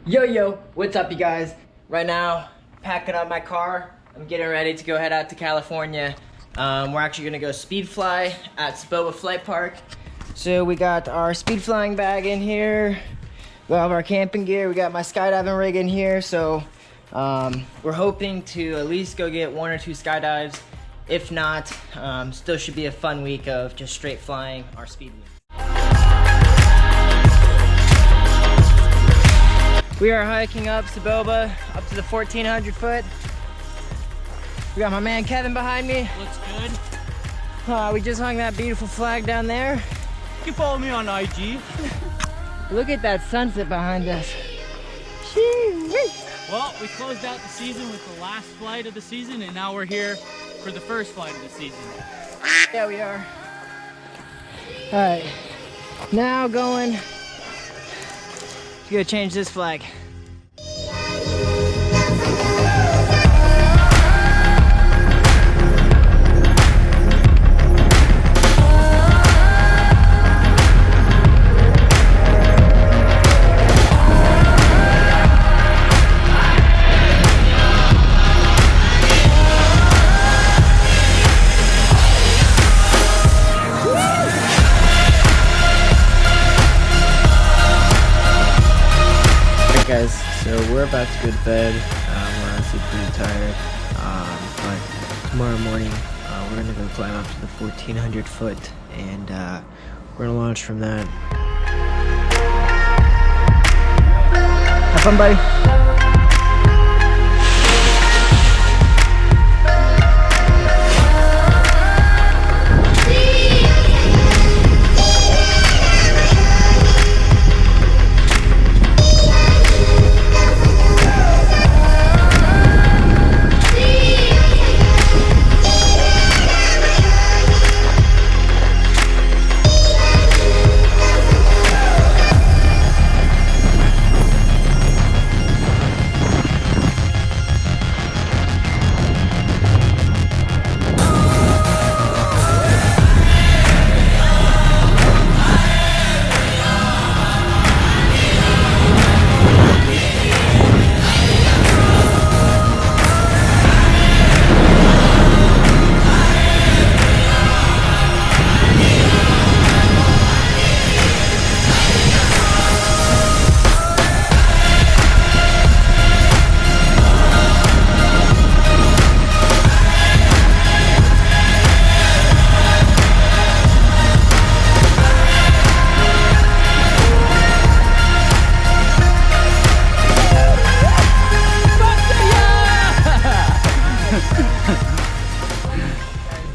Yo, what's up you guys? Right now, packing up my car. I'm getting ready to go head out to California. We're actually gonna go speed fly at Sobobas Flight Park. So we got our speed flying bag in here. We have our camping gear. We got my skydiving rig in here. So we're hoping to at least go get 1 or 2 skydives. If not, still should be a fun week of just straight flying our speed week. We are hiking up Sobobas, up to the 1,400 foot. We got my man Kevin behind me. Looks good. We just hung that beautiful flag down there. You can follow me on IG. Look at that sunset behind us. Well, we closed out the season with the last flight of the season, and now we're here for the first flight of the season. Yeah, we are. All right, now going to go change this flag. Guys, so we're about to go to bed. We're honestly pretty tired, but tomorrow morning we're gonna go climb up to the 1,400 foot, and we're gonna launch from that. Have fun, buddy.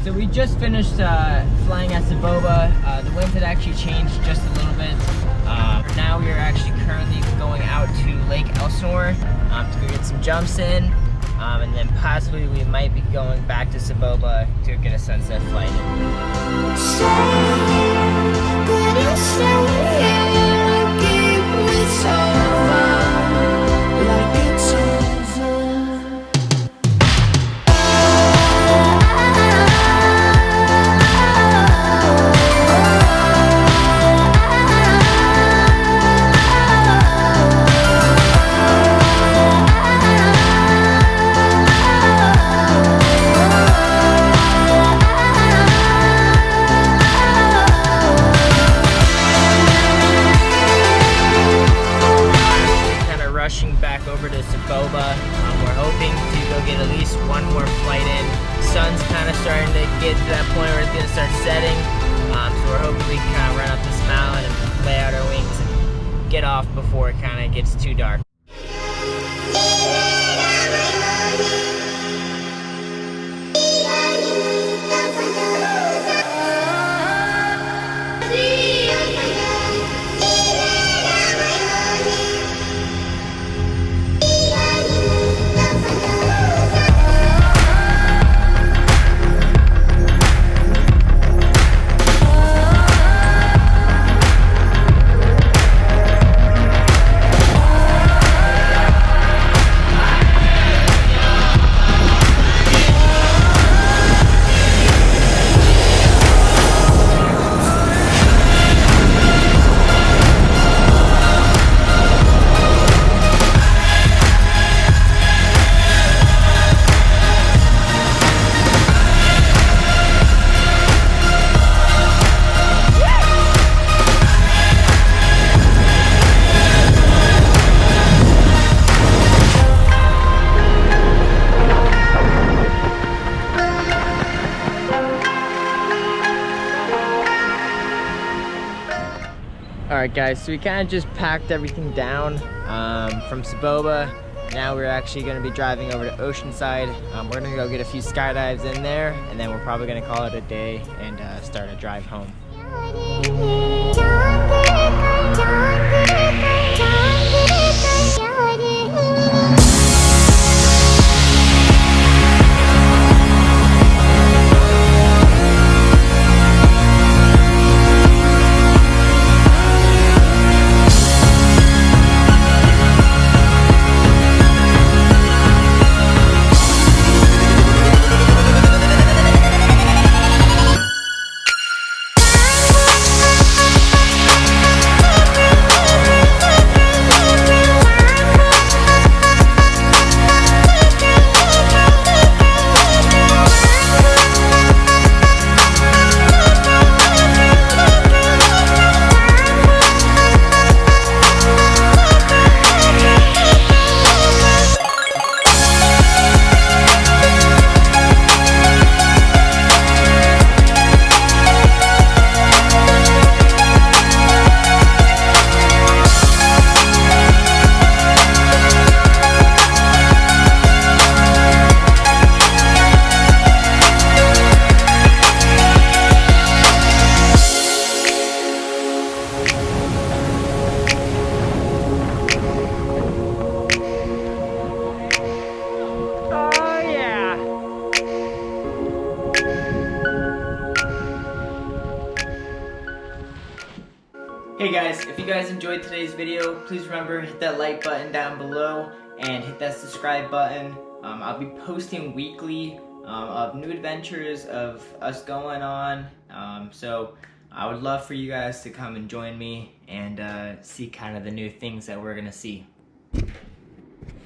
So we just finished flying at Sobobas. The wind had actually changed just a little bit. Now we are actually currently going out to Lake Elsinore to go get some jumps in. And then possibly we might be going back to Sobobas to get a sunset flight back over to Sobobas. We're hoping to go get at least 1 more flight in. Sun's kind of starting to get to that point where it's going to start setting. So we're hoping we can kind of run up this mountain and lay out our wings and get off before it kind of gets too dark. Alright guys, so we kind of just packed everything down from Soboba. Now we're actually going to be driving over to Oceanside. We're going to go get a few skydives in there, and then we're probably going to call it a day and start a drive home. Hey guys, if you guys enjoyed today's video, please remember hit that like button down below and hit that subscribe button. I'll be posting weekly of new adventures of us going on. So I would love for you guys to come and join me and see kind of the new things that we're gonna see.